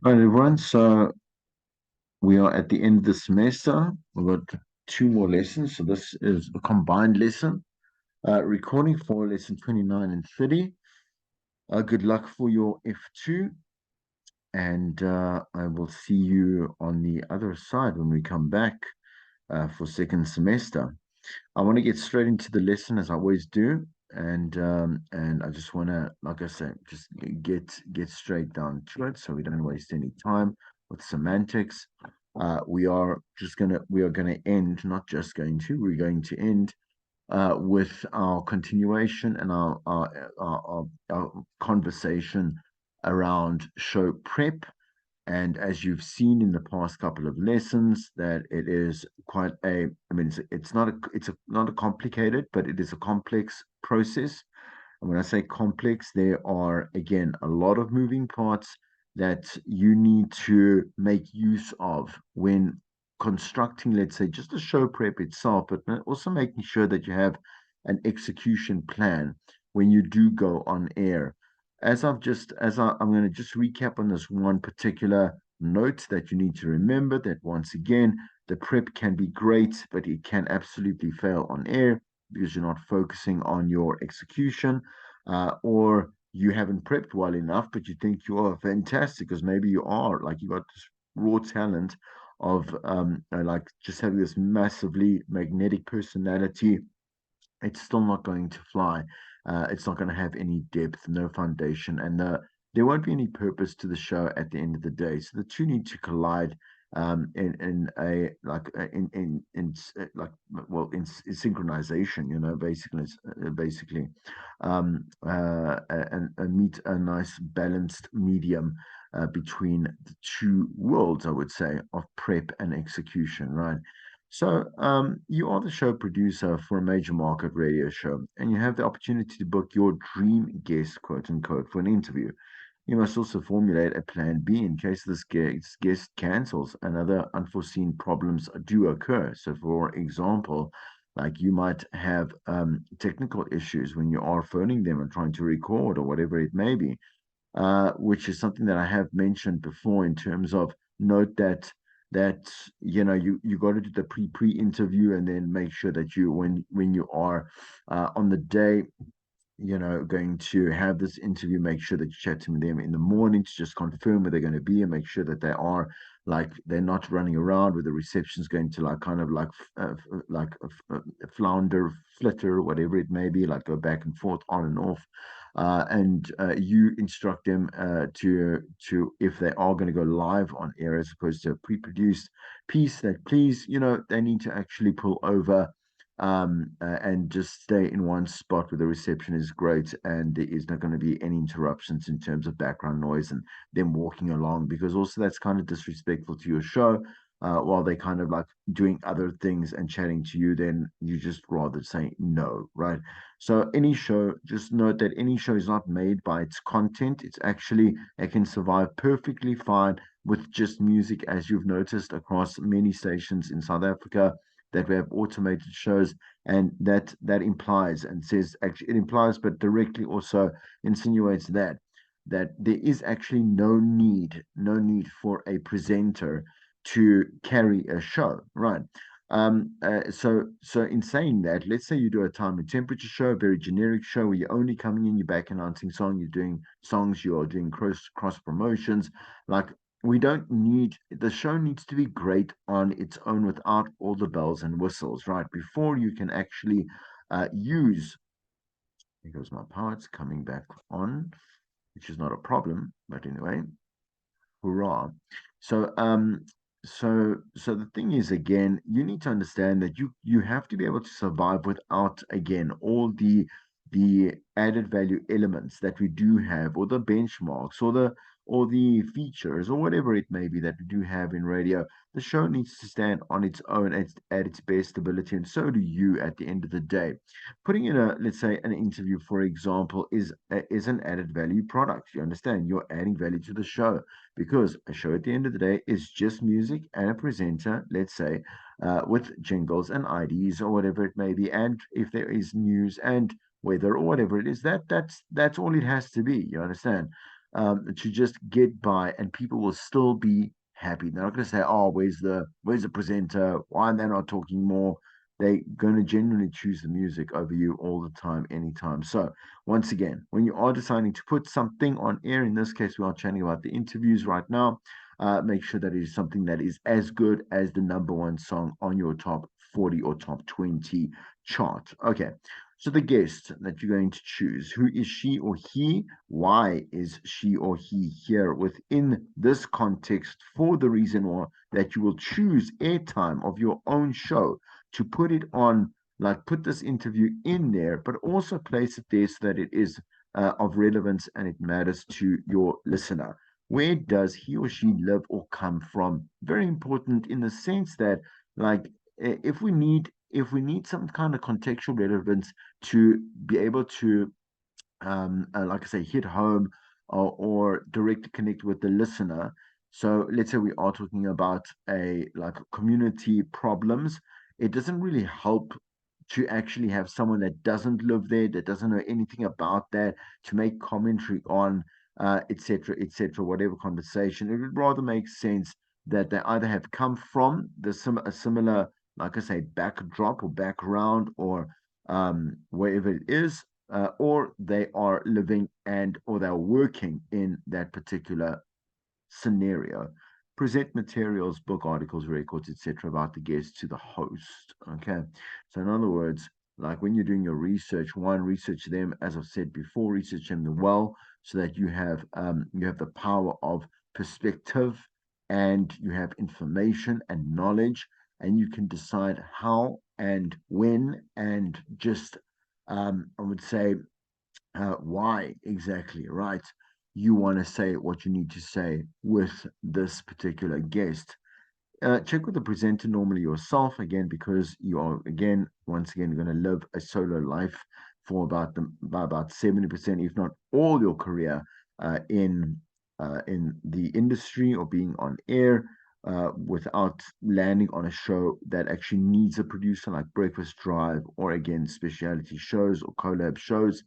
All right, everyone. So we are at the end of the semester. We've got two more lessons. So this is a combined lesson. Recording for lesson 29 and 30. Good luck for your F2. And I will see you on the other side when we come back for second semester. I want to get straight into the lesson as I always do. And I just want to, like I said, just get straight down to it so we don't waste any time with semantics. We are gonna end, not just going to, we're going to end with our continuation and our conversation around show prep. And as you've seen in the past couple of lessons, that it is quite a, I mean, not a complicated, but it is a complex process. And when I say complex, there are, again, a lot of moving parts that you need to make use of when constructing, let's say, just the show prep itself, but also making sure that you have an execution plan when you do go on air. I'm going to just recap on this one particular note that you need to remember that once again, the prep can be great, but it can absolutely fail on air because you're not focusing on your execution, or you haven't prepped well enough, but you think you are fantastic because maybe you are, like you got this raw talent of like just having this massively magnetic personality. It's still not going to fly. It's not going to have any depth, no foundation, and there won't be any purpose to the show at the end of the day. So the two need to collide in a like like in synchronization, basically, and meet a nice balanced medium between the two worlds, I would say, of prep and execution, right? So, you are the show producer for a major market radio show, and you have the opportunity to book your dream guest, quote unquote, for an interview. You must also formulate a plan B in case this guest cancels and other unforeseen problems do occur. So, for example, like you might have technical issues when you are phoning them and trying to record or whatever it may be, which is something that I have mentioned before in terms of note that you got to do the pre interview and then make sure that you when you are on the day going to have this interview, make sure that you chat to them in the morning to just confirm where they're going to be and make sure that they are like they're not running around where the reception's going to like kind of like flounder, flitter, whatever it may be, like go back and forth, on and off. And you instruct them to if they are going to go live on air as opposed to a pre-produced piece, that please, they need to actually pull over and just stay in one spot where the reception is great and there is not going to be any interruptions in terms of background noise and them walking along, because also that's kind of disrespectful to your show. While they kind of like doing other things and chatting to you, then you just rather say no, right? So any show, just note that any show is not made by its content. It can survive perfectly fine with just music, as you've noticed across many stations in South Africa that we have automated shows, and that implies and says, actually it implies but directly also insinuates that there is actually no need for a presenter to carry a show, right? So in saying that, let's say you do a time and temperature show, a very generic show where you're only coming in, you're back announcing song, you're doing songs, you're doing cross promotions. Like, we don't need the show needs to be great on its own without all the bells and whistles, right? Before you can actually use, here goes my parts coming back on, which is not a problem, but anyway, hurrah. So so the thing is, again, you need to understand that you have to be able to survive without, again, all the added value elements that we do have, or the benchmarks, or the features, or whatever it may be that we do have in radio. The show needs to stand on its own at its best ability, and so do you at the end of the day. Putting in a, let's say, an interview, for example, is an added value product. You understand? You're adding value to the show, because a show at the end of the day is just music and a presenter, let's say, with jingles and IDs or whatever it may be, and if there is news and weather or whatever it is, that's all it has to be. You understand? to just get by, and people will still be happy. They're not going to say, "Oh, where's the presenter? Why are they not talking more?" They're going to genuinely choose the music over you all the time, anytime. So, once again, when you are deciding to put something on air, in this case, we are chatting about the interviews right now. Make sure that it is something that is as good as the number one song on your top 40 or top 20 chart. Okay, so the guest that you're going to choose, who is she or he? Why is she or he here within this context for the reason why that you will choose airtime of your own show to put it on, like put this interview in there, but also place it there so that it is of relevance and it matters to your listener. Where does he or she live or come from? Very important in the sense that, like, if we need some kind of contextual relevance to be able to like I say, hit home or directly connect with the listener. So let's say we are talking about a like community problems. It doesn't really help to actually have someone that doesn't live there, that doesn't know anything about that, to make commentary on, etc., whatever conversation. It would rather make sense that they either have come from a similar, like I say, backdrop or background or wherever it is, or they are living and or they're working in that particular scenario. Present materials, book articles, records, etc., about the guest to the host. Okay, so in other words, like when you're doing your research, one, research them, as I've said before, research them well, so that you have the power of perspective, and you have information and knowledge, and you can decide how and when and just I would say why exactly, right? You want to say what you need to say with this particular guest. Check with the presenter normally yourself again, because you are again, once again, going to live a solo life for by about 70%, if not all your career in the industry or being on air. Without landing on a show that actually needs a producer like Breakfast Drive or again specialty shows or collab shows,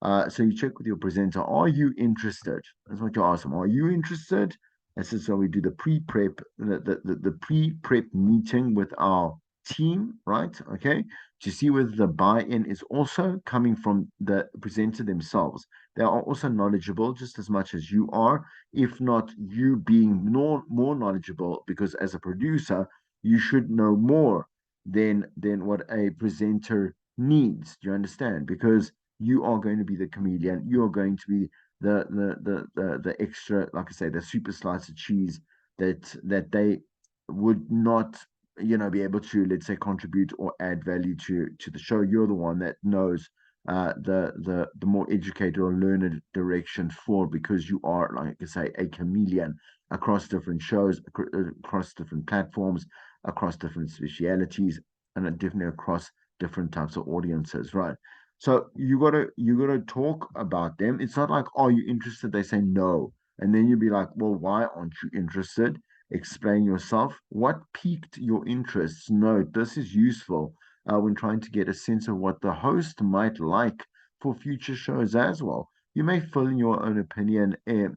so you check with your presenter, are you interested? That's what you ask them. Are you interested? And so we do the pre-prep, the pre-prep meeting with our team, right? Okay, to see whether the buy-in is also coming from the presenter themselves. They are also knowledgeable just as much as you are, if not you being more knowledgeable, because as a producer, you should know more than what a presenter needs. Do you understand? Because you are going to be the comedian. You are going to be the extra, like I say, the super slice of cheese that they would not, be able to, let's say, contribute or add value to the show. You're the one that knows the more educated or learned direction for, because you are, like I say, a chameleon across different shows, across different platforms, across different specialities, and definitely across different types of audiences, right? So you gotta talk about them. It's not like, are you interested? They say no. And then you'd be like, well, why aren't you interested? Explain yourself. What piqued your interests? Note, this is useful when trying to get a sense of what the host might like for future shows as well. You may fill in your own opinion in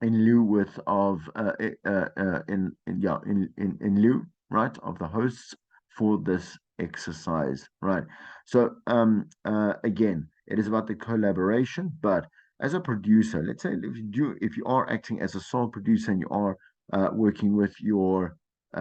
lieu with of in yeah in lieu, right, of the hosts for this exercise, right? So again, it is about the collaboration, but as a producer, let's say if you are acting as a sole producer and you are working with your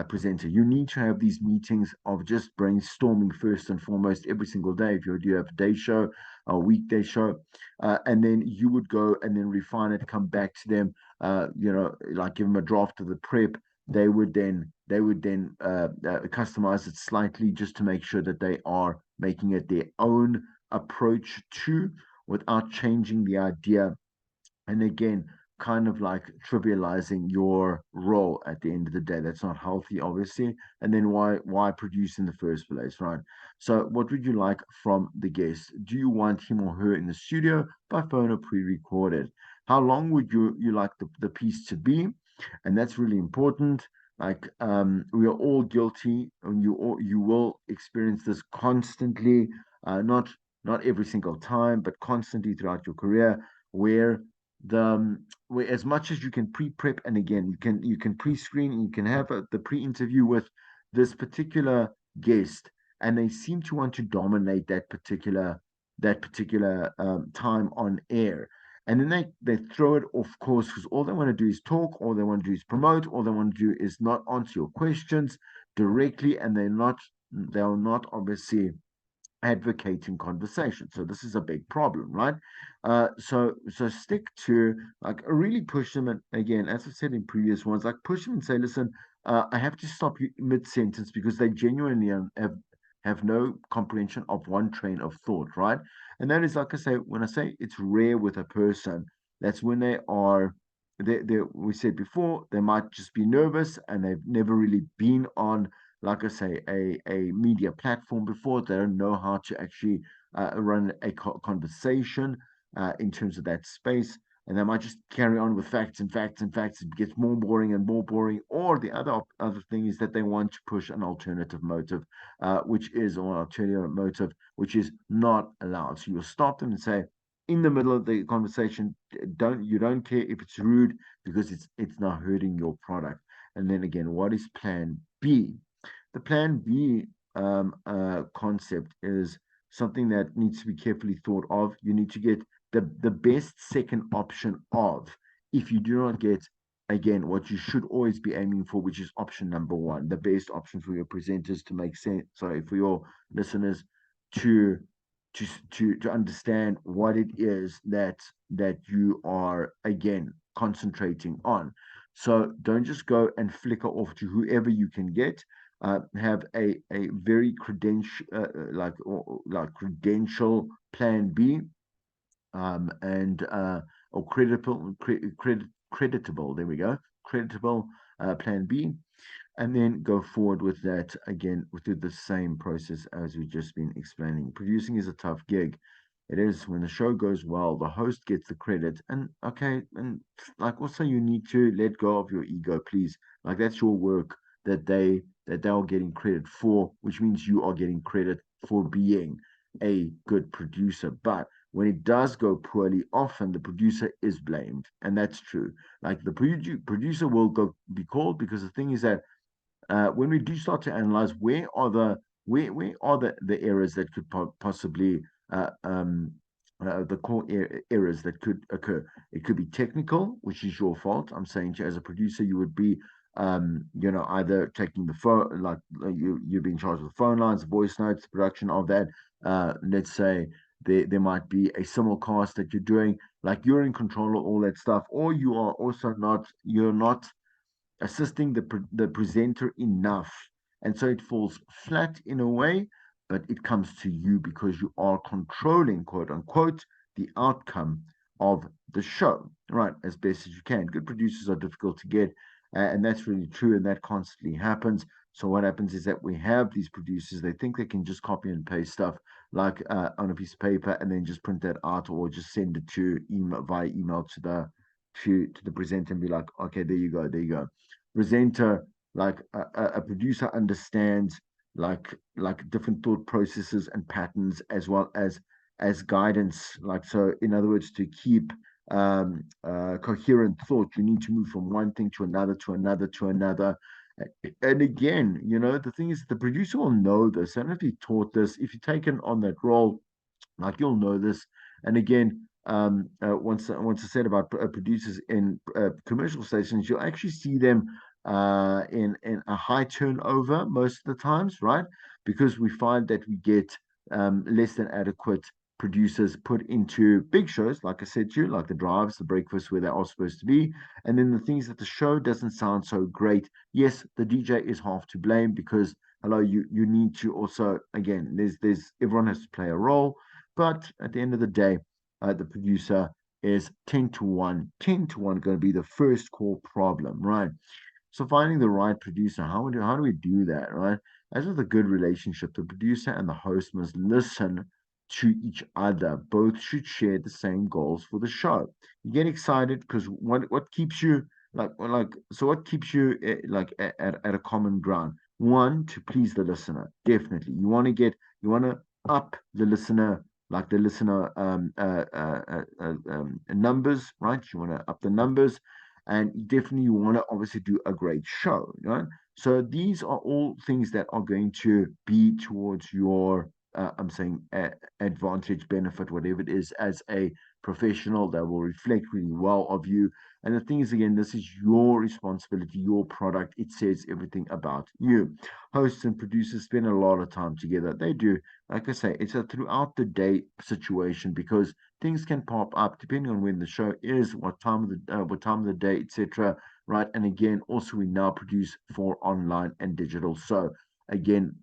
presenter, you need to have these meetings of just brainstorming first and foremost every single day. If you do have a day show, a weekday show, and then you would go and then refine it, come back to them, like give them a draft of the prep. They would then customize it slightly just to make sure that they are making it their own approach to, without changing the idea, and again, kind of like trivializing your role at the end of the day. That's not healthy, obviously. And then why produce in the first place, right? So what would you like from the guest? Do you want him or her in the studio, by phone, or pre-recorded? How long would you like the piece to be? And that's really important. Like we are all guilty, and you will experience this constantly, not every single time, but constantly throughout your career, where where as much as you can pre-prep, and again you can pre-screen and you can have the pre-interview with this particular guest, and they seem to want to dominate that particular time on air, and then they throw it off course because all they want to do is talk, all they want to do is promote, all they want to do is not answer your questions directly, and they're not obviously advocating conversation. So this is a big problem, right? So stick to, like, really push them, and again, as I've said in previous ones, like, push them and say, listen, I have to stop you mid sentence because they genuinely have no comprehension of one train of thought, right? And that is, like I say, when I say it's rare with a person, that's when we said before, they might just be nervous and they've never really been on, like I say, a media platform before. They don't know how to actually run a conversation in terms of that space. And they might just carry on with facts and facts and facts. It gets more boring and more boring. Or the other thing is that they want to push an alternative motive, or alternative motive, which is not allowed. So you'll stop them and say, in the middle of the conversation, don't care if it's rude because it's not hurting your product. And then again, what is plan B? The plan B concept is something that needs to be carefully thought of. You need to get the best second option of, if you do not get, again, what you should always be aiming for, which is option number one, the best option for your presenters to make sense. Sorry, for your listeners to to understand what it is that you are, again, concentrating on. So don't just go and flicker off to whoever you can get. Have a very credential plan B, and or creditable. There we go. Creditable plan B, and then go forward with that again with the same process as we've just been explaining. Producing is a tough gig. It is. When the show goes well, the host gets the credit. And okay, and like, also, you need to let go of your ego, please. Like, that's your work that they are getting credit for, which means you are getting credit for being a good producer. But when it does go poorly, often the producer is blamed, and that's true. Like, the producer will go be called, because the thing is that when we do start to analyze, where are the errors that could possibly the core errors that could occur. It could be technical, which is your fault. I'm saying to you, as a producer, you would be either taking the phone, like, you've been charged with phone lines, voice notes, the production of that. Let's say there might be a simulcast that you're doing, like, you're in control of all that stuff, or you're not assisting the presenter enough. And so it falls flat in a way, but it comes to you because you are controlling, quote unquote, the outcome of the show, right? As best as you can. Good producers are difficult to get, and that's really true, and that constantly happens. So what happens is that we have these producers, they think they can just copy and paste stuff, like, on a piece of paper, and then just print that out, or just send it to email via email to the presenter and be like, okay, there you go. Presenter, like a producer, understands, like different thought processes and patterns, as well as guidance. Like, so, in other words, to keep coherent thought, you need to move from one thing to another, to another, to another. And again, the thing is, the producer will know this. I don't know if you taught this. If you've taken on that role, like, you'll know this. And again, once I said about producers in commercial stations, you'll actually see them in a high turnover most of the times, right? Because we find that we get less than adequate producers put into big shows, like I said to you, like the drives, the breakfast, where they are supposed to be. And then the things that the show doesn't sound so great. Yes, the DJ is half to blame, because, hello, you need to also, again, there's everyone has to play a role, but at the end of the day, the producer is 10 to 1, 10 to 1 going to be the first core problem, right? So finding the right producer, how do we do that, right? As with a good relationship, the producer and the host must listen to each other. Both should share the same goals for the show. You get excited because what keeps you, what keeps you, at a common ground? One, to please the listener. Definitely. You want to up the listener, like the listener numbers, right? You want to up the numbers, and definitely you want to obviously do a great show, right? So these are all things that are going to be towards your, I'm saying, advantage, benefit, whatever it is, as a professional that will reflect really well of you. And the thing is, again, this is your responsibility, your product. It says everything about you. Hosts and producers spend a lot of time together. They do. Like I say, it's a throughout the day situation because things can pop up depending on when the show is, what time of the day, etc. Right? And again, also we now produce for online and digital. So again,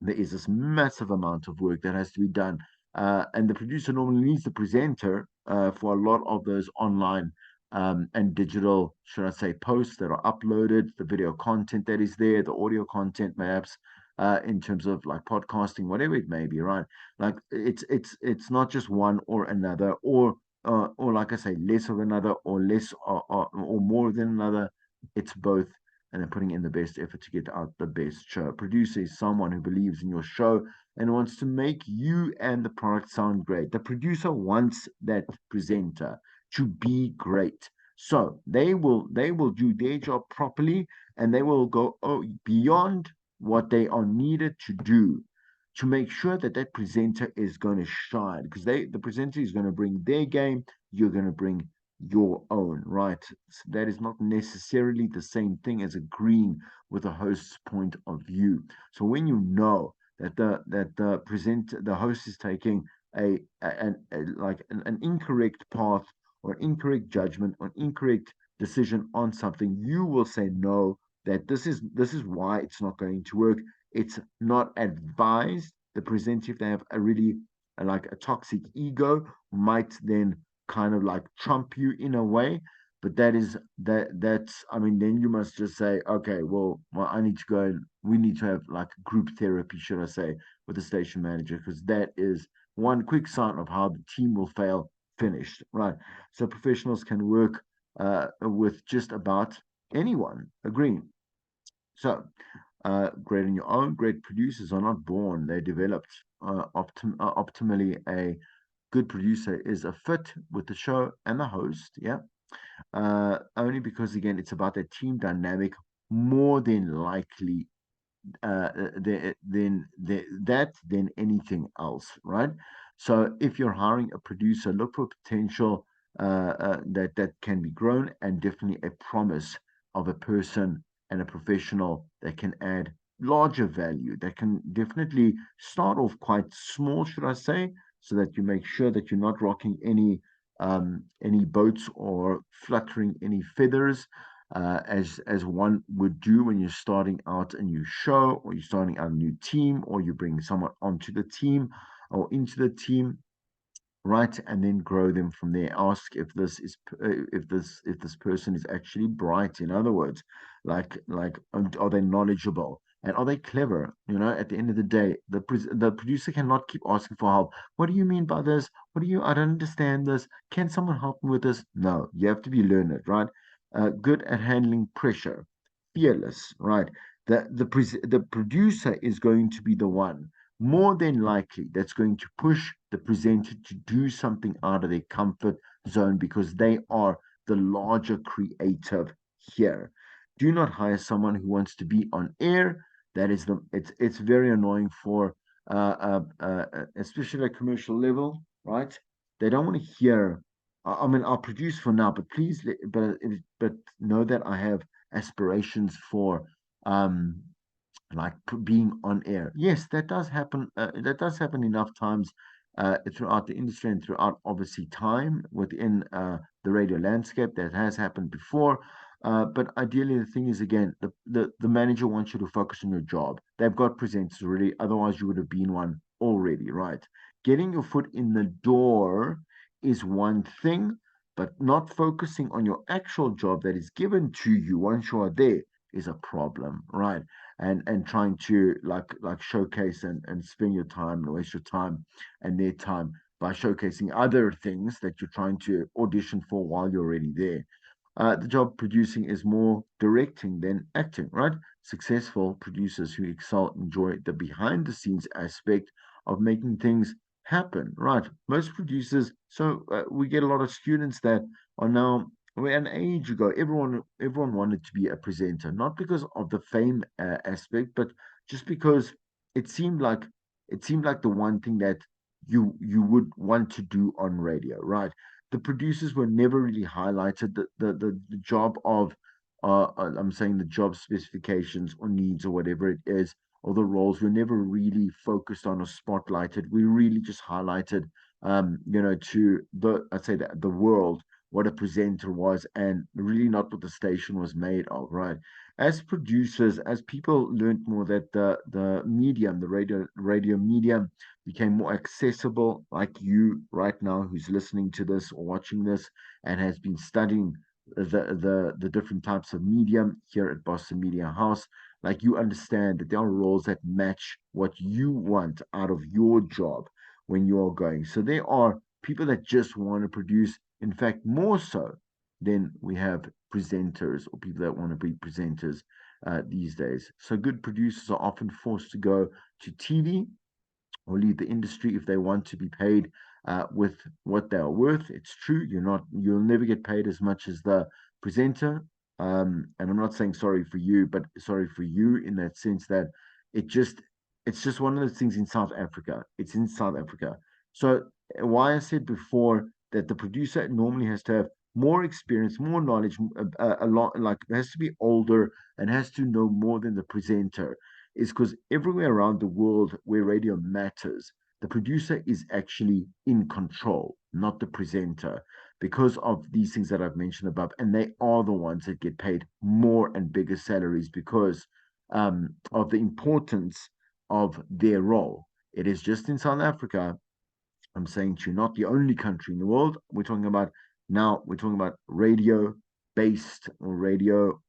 there is this massive amount of work that has to be done. And the producer normally needs the presenter for a lot of those online and digital, should I say, posts that are uploaded, the video content that is there, the audio content, perhaps, in terms of like podcasting, whatever it may be, right? Like it's not just one or another, or like I say, less of another, or less or more than another. It's both, and then putting in the best effort to get out the best show. A producer is someone who believes in your show and wants to make you and the product sound great. The producer wants that presenter to be great. So they will do their job properly, and they will go beyond what they are needed to do to make sure that that presenter is going to shine, because the presenter is going to bring their game, you're going to bring your own, right? So that is not necessarily the same thing as agreeing with the host's point of view. So when you know that the host is taking an incorrect path, or incorrect judgment, or incorrect decision on something, you will say no, that this is why it's not going to work. It's not advised. The presenter, if they have a really like a toxic ego, might then kind of like trump you in a way. But that's, I mean, then you must just say, okay, well, I need to go, and we need to have like group therapy, should I say, with the station manager, because that is one quick sign of how the team will fail finished, right? So professionals can work with just about anyone. Agreeing. So great on your own. Great producers are not born; they're developed. Optimally, a good producer is a fit with the show and the host. Yeah, only because again, it's about that team dynamic more than likely than anything else, right? So if you're hiring a producer, look for potential that can be grown, and definitely a promise of a person and a professional that can add larger value. That can definitely start off quite small, should I say, so that you make sure that you're not rocking any boats or fluttering any feathers, as one would do when you're starting out a new show, or you're starting out a new team, or you bring someone onto the team or into the team, right? And then grow them from there. Ask if this person is actually bright. In other words, are they knowledgeable, and are they clever? At the end of the day, the producer cannot keep asking for help. What do you mean by this? I don't understand this. Can someone help me with this? No, you have to be learned, right? Good at handling pressure, fearless, right? The producer is going to be the one, more than likely, that's going to push the presenter to do something out of their comfort zone, because they are the larger creative here. Do not hire someone who wants to be on air. That is it's very annoying for especially at commercial level, right? They don't want to hear. I mean, I'll produce for now, but please, but know that I have aspirations for um like being on air. Yes, that does happen. That does happen enough times throughout the industry, and throughout obviously time within the radio landscape. That has happened before. But ideally, the thing is, again, the manager wants you to focus on your job. They've got presenters already. Otherwise, you would have been one already, right? Getting your foot in the door is one thing, but not focusing on your actual job that is given to you once you are there is a problem, right? And trying to like showcase and spend your time and waste your time and their time by showcasing other things that you're trying to audition for while you're already there. The job producing is more directing than acting, right? Successful producers who excel enjoy the behind the scenes aspect of making things happen, right? Most producers, so we get a lot of students that are now, well, an age ago, everyone wanted to be a presenter, not because of the fame aspect, but just because it seemed like it seemed like the one thing that you would want to do on radio, right? The producers were never really highlighted. The job of I'm saying the job specifications or needs or whatever it is, or the roles were never really focused on or spotlighted. We really just highlighted, to I'd say that the world what a presenter was, and really not what the station was made of, right? As producers, as people learned more that the medium, the radio medium, became more accessible, like you right now, who's listening to this or watching this, and has been studying the different types of medium here at Boston Media House, like you understand that there are roles that match what you want out of your job when you're going. So there are people that just want to produce, in fact, more so than we have presenters or people that want to be presenters these days. So good producers are often forced to go to TV or leave the industry if they want to be paid with what they are worth. It's true. You'll never get paid as much as the presenter. And I'm not saying sorry for you, but sorry for you in that sense that it just, it's just one of those things in South Africa. It's in South Africa. So why I said before that the producer normally has to have more experience, more knowledge, a lot like has to be older and has to know more than the presenter is because everywhere around the world where radio matters, the producer is actually in control, not the presenter, because of these things that I've mentioned above. And they are the ones that get paid more and bigger salaries because of the importance of their role. It is just in South Africa, I'm saying to you, not the only country in the world. We're talking about radio based or radio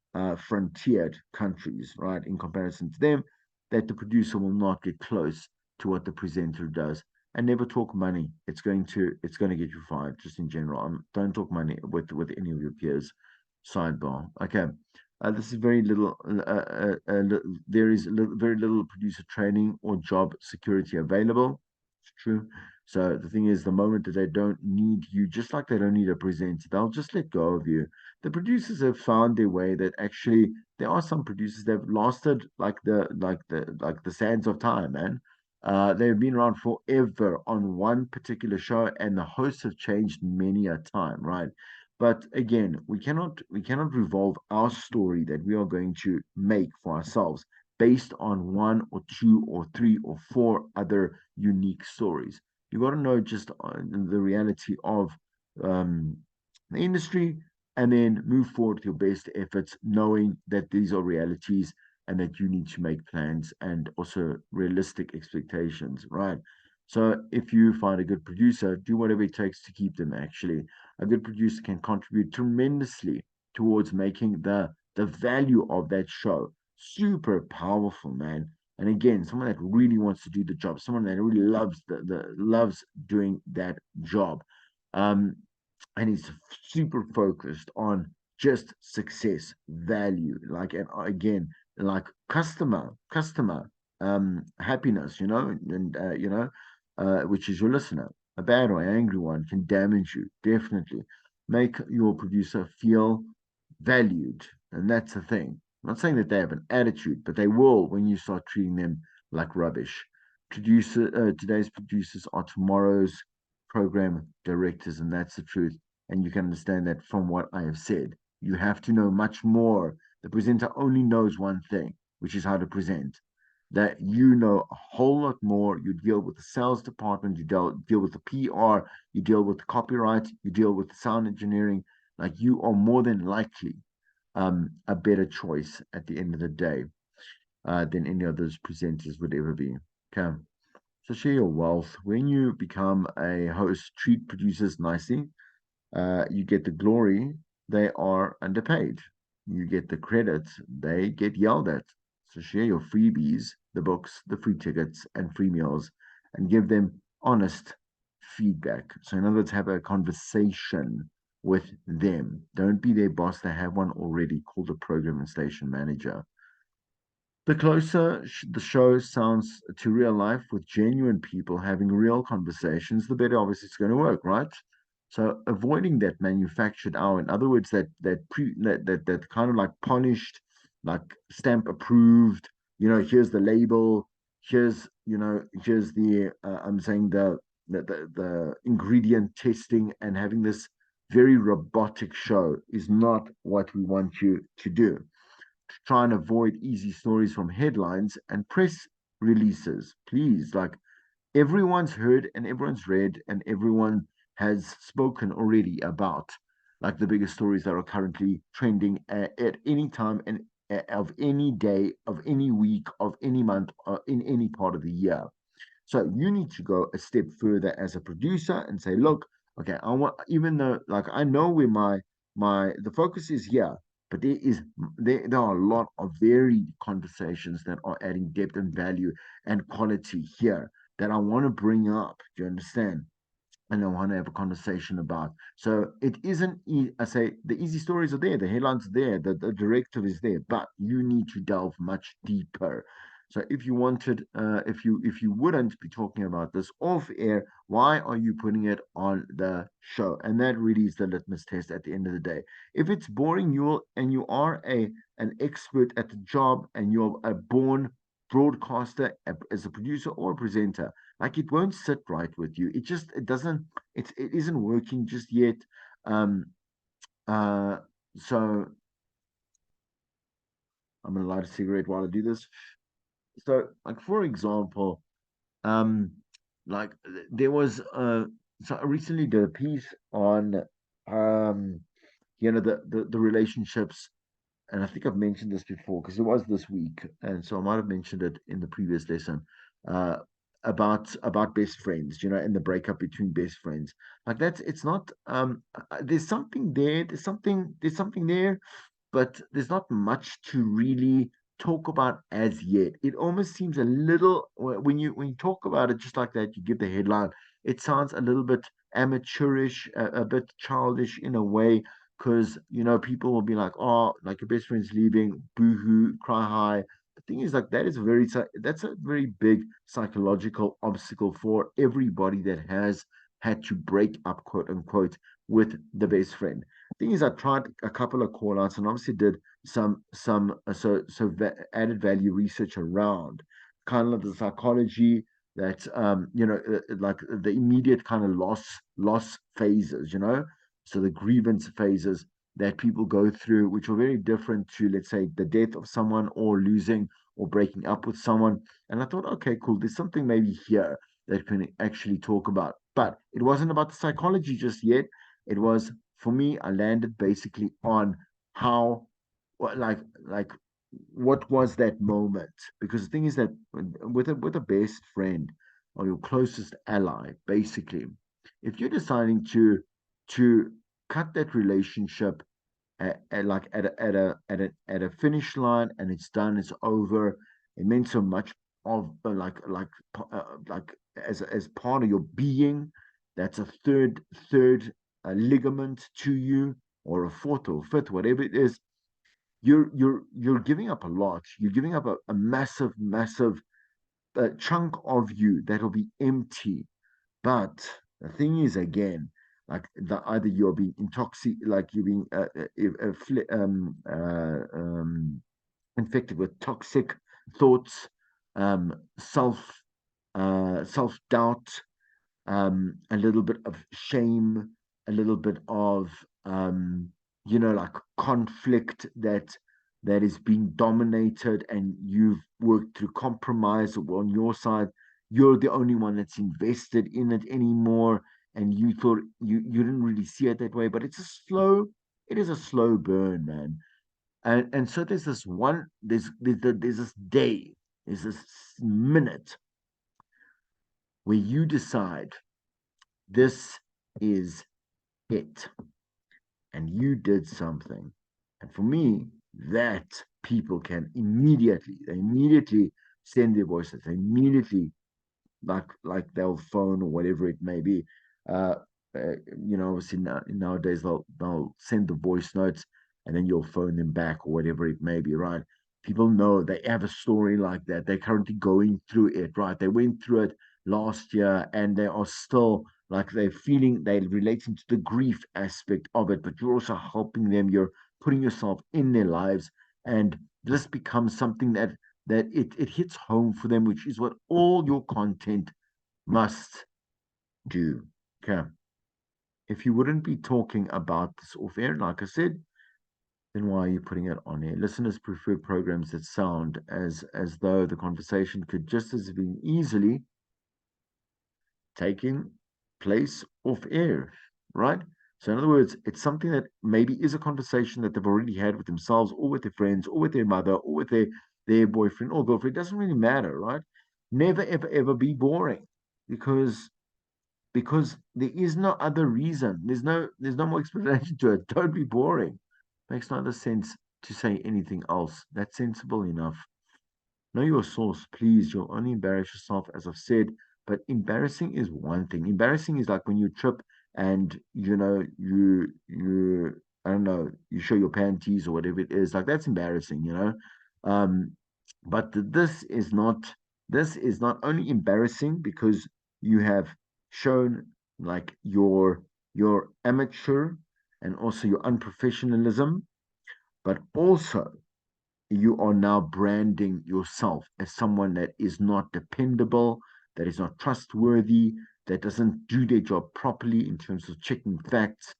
frontiered countries, right? In comparison to them, that the producer will not get close to what the presenter does. And never talk money. It's going to get you fired, just in general. Don't talk money with any of your peers. Sidebar. Okay. This is very little. There is very little producer training or job security available. It's true. So the thing is, the moment that they don't need you, just like they don't need a presenter, they'll just let go of you. The producers have found their way that actually there are some producers that have lasted like the sands of time, man. They've been around forever on one particular show, and the hosts have changed many a time, right? But again, we cannot revolve our story that we are going to make for ourselves based on one or two or three or four other unique stories. You got to know just the reality of um, the industry and then move forward with your best efforts, knowing that these are realities and that you need to make plans and also realistic expectations, right? So if you find a good producer, do whatever it takes to keep them actually. A good producer can contribute tremendously towards making the value of that show super powerful, man. And again, someone that really wants to do the job, someone that really loves the loves doing that job. Um, and he's super focused on just success, value, like and again, like customer happiness, which is your listener. A bad or angry one can damage you, definitely. Make your producer feel valued, and that's the thing. I'm not saying that they have an attitude, but they will when you start treating them like rubbish. Today's producers are tomorrow's program directors, and that's the truth. And you can understand that from what I have said. You have to know much more. The presenter only knows one thing, which is how to present. That you know a whole lot more. You deal with the sales department, deal with the PR, you deal with the copyright, you deal with the sound engineering. Like you are more than likely a better choice at the end of the day than any of those presenters would ever be. Okay. So share your wealth. When you become a host, treat producers nicely. You get the glory, they are underpaid. You get the credit, they get yelled at. So share your freebies, the books, the free tickets, and free meals, and give them honest feedback. So, in other words, have a conversation with them. Don't be their boss. They have one already called a program and station manager. The closer the show sounds to real life with genuine people having real conversations, the better obviously it's going to work, right? So avoiding that manufactured hour, in other words, that kind of like polished, like stamp approved, here's the label, here's the I'm saying the ingredient testing, and having this very robotic show is not what we want you to do. Try and avoid easy stories from headlines and press releases. Please, like, everyone's heard and everyone's read and everyone has spoken already about like the biggest stories that are currently trending at any time and of any day, of any week, of any month, in any part of the year. So you need to go a step further as a producer and say, look, okay, I want, even though like I know where my the focus is here, but there are a lot of varied conversations that are adding depth and value and quality here that I want to bring up. Do you understand? And I want to have a conversation about. So it isn't, I say the easy stories are there, the headlines are there, the directive is there, but you need to delve much deeper. So if you wanted, if you wouldn't be talking about this off air, why are you putting it on the show? And that really is the litmus test at the end of the day. If it's boring, you are an expert at the job and you're a born broadcaster as a producer or a presenter, like it won't sit right with you. It doesn't it isn't working just yet. Um uh so I'm gonna light a cigarette while I do this. So like for example, um like there was so I recently did a piece on um the relationships, and I think I've mentioned this before because it was this week, and so I might have mentioned it in the previous lesson, uh, about best friends, and the breakup between best friends. Like that's it's not there's something there, there's something there, but there's not much to really talk about as yet. It almost seems a little when you talk about it just like that, you give the headline, it sounds a little bit amateurish, a bit childish in a way, because people will be like, oh, like your best friend's leaving, boohoo, cry high. The thing is, like, that's a very big psychological obstacle for everybody that has had to break up, quote unquote, with the best friend. Thing is, I tried a couple of call outs and obviously did some added value research around kind of like the psychology that like the immediate kind of loss phases, so the grievance phases that people go through, which are very different to, let's say, the death of someone or losing or breaking up with someone. And I thought, okay, cool, there's something maybe here that can actually talk about. But it wasn't about the psychology just yet. It was, for me, I landed basically on how, like what was that moment? Because the thing is that with a best friend or your closest ally, basically, if you're deciding to cut that relationship like at a finish line and it's done, it's over. It meant so much of like as part of your being. That's a third ligament to you, or a fourth or fifth, whatever it is. You're giving up a lot. You're giving up a massive chunk of you that'll be empty. But the thing is, again, like either you're being intoxicated, like you're being infected with toxic thoughts, self self doubt, a little bit of shame, a little bit of like conflict that is being dominated, and you've worked through compromise on your side. You're the only one that's invested in it anymore, and you thought you didn't really see it that way, but it is a slow burn, man. And so there's this day, there's this minute where you decide this is it, and you did something. And for me, that people can immediately send their voices. They immediately, like they'll phone or whatever it may be. Uh, Obviously nowadays they'll send the voice notes, and then you'll phone them back or whatever it may be, right? People know they have a story like that. They're currently going through it, right? They went through it last year and they are still like they're relating to the grief aspect of it, but you're also helping them. You're putting yourself in their lives, and this becomes something that it hits home for them, which is what all your content must do. Okay. If you wouldn't be talking about this off air, like I said, then why are you putting it on air? Listeners prefer programs that sound as though the conversation could just as been easily taking place off air, right? So in other words, it's something that maybe is a conversation that they've already had with themselves or with their friends or with their mother or with their boyfriend or girlfriend. It doesn't really matter, right? Never ever ever be boring because there is no other reason. There's no more explanation to it. Don't be boring. Makes no other sense to say anything else. That's sensible enough. Know your source, please. You'll only embarrass yourself, as I've said. But embarrassing is one thing. Embarrassing is like when you trip and you I don't know, you show your panties or whatever it is. Like that's embarrassing. Um, but this is not only embarrassing because you have shown like your amateur and also your unprofessionalism, but also you are now branding yourself as someone that is not dependable, that is not trustworthy, that doesn't do their job properly in terms of checking facts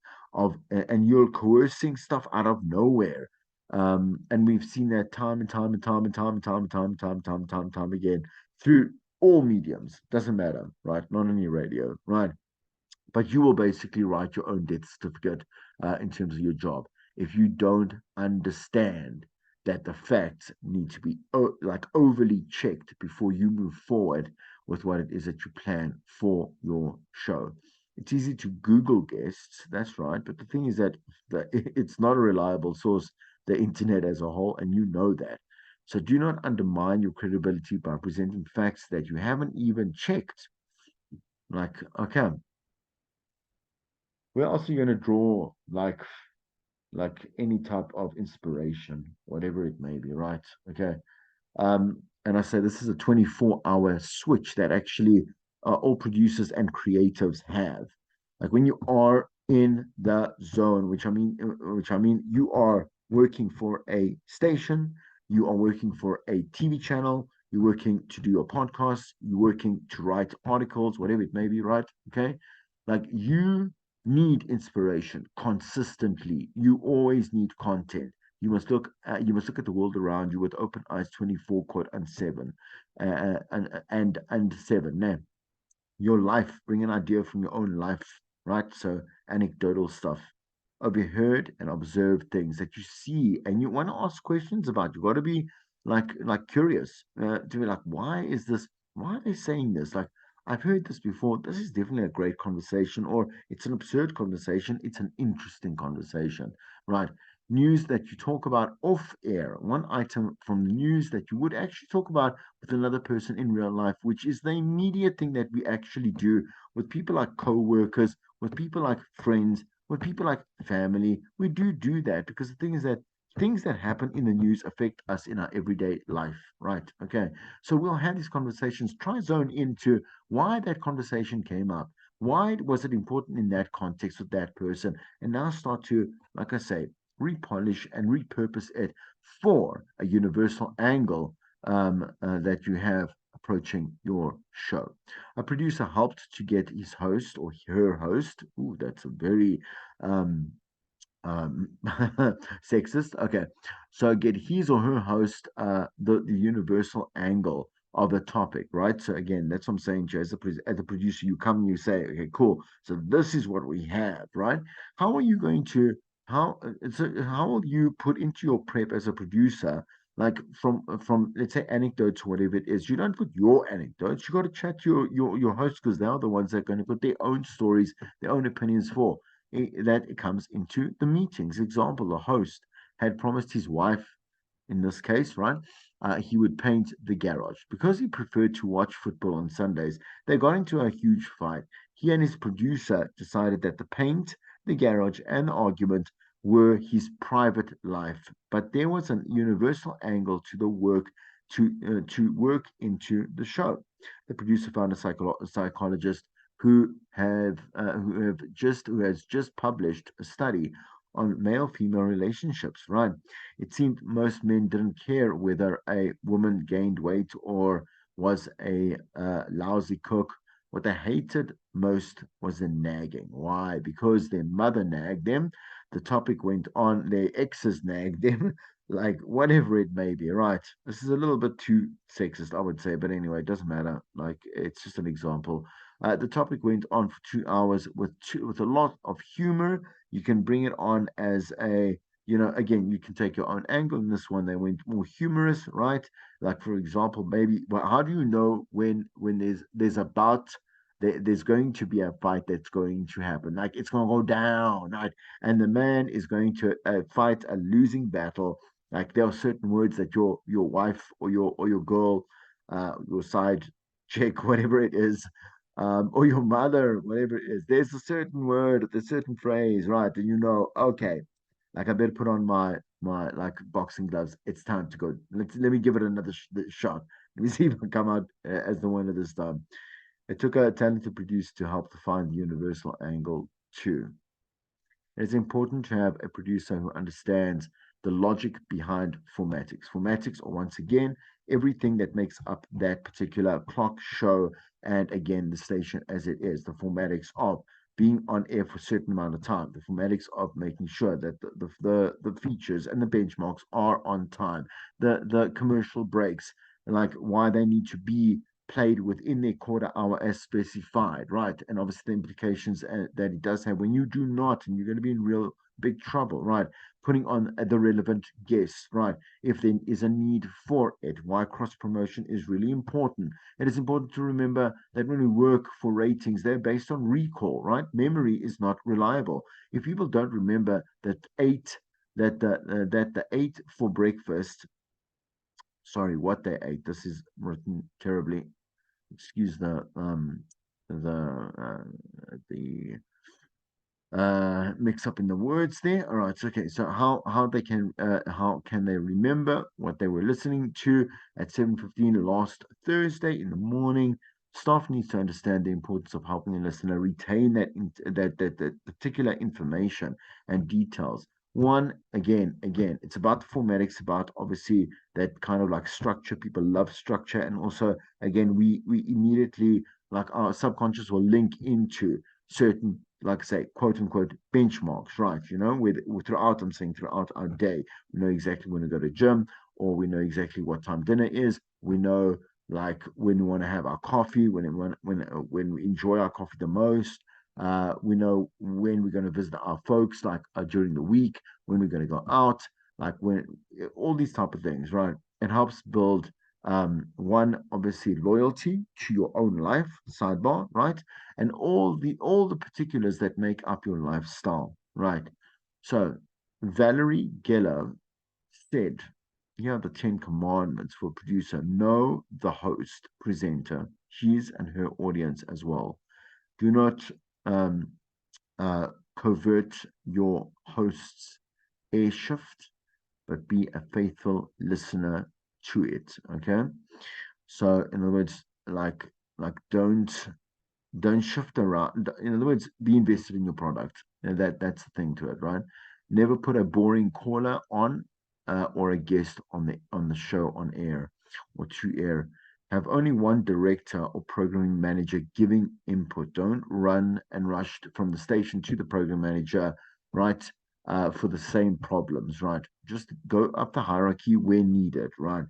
and you're coercing stuff out of nowhere. And we've seen that time and time and time and time and time and time and time and time and time and time again through all mediums. Doesn't matter, right? Not only radio, right? But you will basically write your own death certificate in terms of your job if you don't understand that the facts need to be like overly checked before you move forward with what it is that you plan for your show. It's easy to Google guests, that's right, but the thing is that it's not a reliable source, the internet as a whole, and you know that. So do not undermine your credibility by presenting facts that you haven't even checked. Like, okay, where else are you going to draw like any type of inspiration, whatever it may be, right? Okay. And I say this is a 24-hour switch that actually all producers and creatives have. Like when you are in the zone, which I mean, you are working for a station, you are working for a TV channel, you're working to do a podcast, you're working to write articles, whatever it may be, right? Okay. Like you need inspiration consistently. You always need content. You must look at the world around you with open eyes 24 quote and 7 and 7 now your life, bring an idea from your own life, right? So anecdotal stuff, overheard and observed things that you see and you want to ask questions about. You got to be like curious to be like, why are they saying this? Like, I've heard this before. This is definitely a great conversation, or it's an absurd conversation. It's an interesting conversation, right? News that you talk about off air, one item from the news that you would actually talk about with another person in real life, which is the immediate thing that we actually do with people like co-workers, with people like friends, with people like family. We do that because the thing is that things that happen in the news affect us in our everyday life, right? Okay. So we'll have these conversations, try zone into why that conversation came up. Why was it important in that context with that person? And now start to, like I say, repolish and repurpose it for a universal angle that you have approaching your show. A producer helped to get his host or her host. Ooh, that's a very um, sexist. Okay, so get his or her host the universal angle of a topic, right? So again, that's what I'm saying to you. As a producer, you come and you say, okay, cool. So this is what we have, right? How are you going to how will you put into your prep as a producer? Like from let's say anecdotes, whatever it is, you don't put your anecdotes. You got to chat to your host because they're the ones that are going to put their own stories, their own opinions for that comes into the meetings. Example, the host had promised his wife, in this case, right, he would paint the garage. Because he preferred to watch football on Sundays, they got into a huge fight. He and his producer decided that the paint, the garage, and the argument were his private life, but there was a universal angle to the work to work into the show. The producer found a psychologist who has just published a study on male female relationships. Right, it seemed most men didn't care whether a woman gained weight or was a lousy cook. What they hated most was the nagging. Why? Because their mother nagged them. The topic went on, their exes nagged them, like whatever it may be, right? This is a little bit too sexist, I would say, but anyway, it doesn't matter. Like, it's just an example. The topic went on for 2 hours with a lot of humor. You can bring it on as a, again, you can take your own angle. In this one, they went more humorous, right? Like, for example, maybe, well, how do you know when there's about there's going to be a fight that's going to happen? Like, it's going to go down, right? And the man is going to fight a losing battle. Like, there are certain words that your wife or your girl, your side chick, whatever it is, or your mother, whatever it is, there's a certain word, a certain phrase, right? And okay, like, I better put on my like boxing gloves. It's time to go. Let me give it another shot. Let me see if I come out as the winner this time. It took a talented producer to help to find the universal angle too. It's important to have a producer who understands the logic behind formatics. Formatics are, once again, everything that makes up that particular clock show, and again, the station as it is. The formatics of being on air for a certain amount of time, the formatics of making sure that the features and the benchmarks are on time, the commercial breaks, like why they need to be played within their quarter hour as specified, right? And obviously the implications that it does have when you do not, and you're going to be in real big trouble, right? Putting on the relevant guests, right? If there is a need for it, why cross promotion is really important. It is important to remember that when we work for ratings, they're based on recall, right? Memory is not reliable. If people don't remember that the ate for breakfast, sorry, what they ate. This is written terribly, excuse the mix up in the words there. All right, so, okay. So how can they remember what they were listening to at 7:15 last Thursday in the morning? Staff needs to understand the importance of helping the listener retain that particular information and details. One, again, it's about the formatics, about obviously that kind of like structure. People love structure, and also again, we immediately, like, our subconscious will link into certain, like I say, quote unquote benchmarks, right? Throughout, I'm saying throughout our day, we know exactly when to go to gym, or we know exactly what time dinner is. We know, like, when we want to have our coffee, when we enjoy our coffee the most. We know when we're going to visit our folks, like, during the week, when we're going to go out, like, when all these type of things, right? It helps build, one, obviously, loyalty to your own life, sidebar, right? And all the particulars that make up your lifestyle, right? So Valerie Geller said, here are the 10 commandments for a producer. Know the host, presenter, his and her audience as well. Do not um, uh, covert your host's air shift, but be a faithful listener to it. Okay. So, in other words, like don't shift around. In other words, be invested in your product. And that's the thing to it, right? Never put a boring caller on, or a guest on the show on air or to air. Have only one director or programming manager giving input. Don't run and rush from the station to the program manager, right? For the same problems, right? Just go up the hierarchy where needed, right?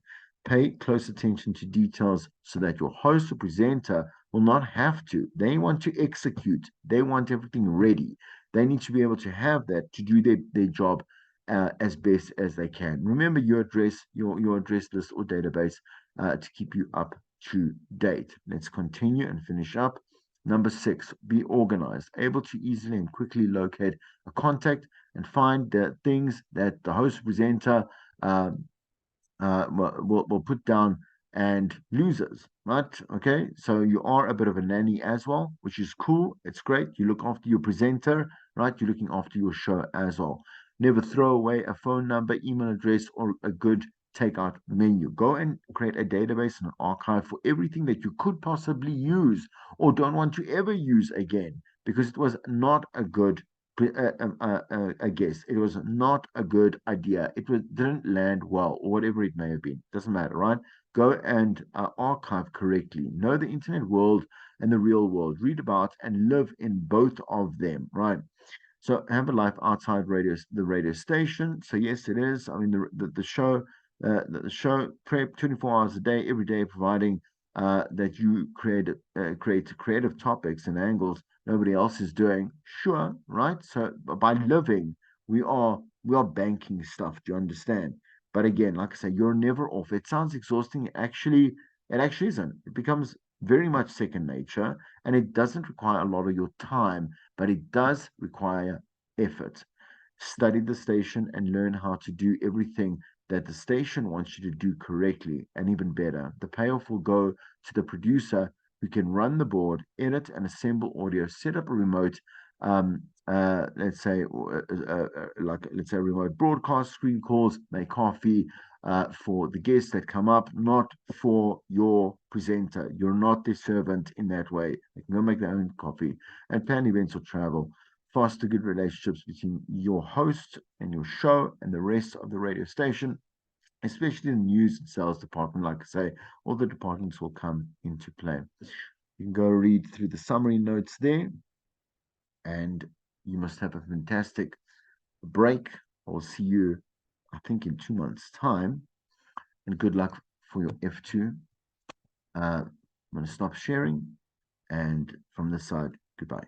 Pay close attention to details so that your host or presenter will not have to. They want to execute. They want everything ready. They need to be able to have that to do their job, as best as they can. Remember your address list or database, to keep you up to date. Let's continue and finish up. Number 6, be organized, able to easily and quickly locate a contact and find the things that the host presenter, will put down, and losers, right? Okay, so you are a bit of a nanny as well, which is cool. It's great. You look after your presenter, right? You're looking after your show as well. Never throw away a phone number, email address, or a good takeout menu. Go and create a database and an archive for everything that you could possibly use or don't want to ever use again because it was not a good I guess it was not a good idea. Didn't land well, or whatever it may have been. Doesn't matter, right? Go and archive correctly. Know the internet world and the real world. Read about and live in both of them, right? So have a life outside the radio station. So yes, it is. I mean, the show prep 24 hours a day, every day, providing that you create creative topics and angles nobody else is doing. Sure, right? So by living, we are banking stuff. Do you understand? But again, like I say, you're never off. It sounds exhausting. It actually isn't. It becomes very much second nature, and it doesn't require a lot of your time, but it does require effort. Study the station and learn how to do everything that the station wants you to do correctly and even better. The payoff will go to the producer who can run the board, edit and assemble audio, set up a remote, let's say, let's say a remote broadcast, screen calls, make coffee, for the guests that come up, not for your presenter. You're not the servant in that way. They can go make their own coffee and plan events or travel. Foster good relationships between your host and your show and the rest of the radio station, especially the news and sales department. Like I say, all the departments will come into play. You can go read through the summary notes there, and you must have a fantastic break. I'll see you, I think, in 2 months' time. And good luck for your F2. I'm going to stop sharing. And from this side, goodbye.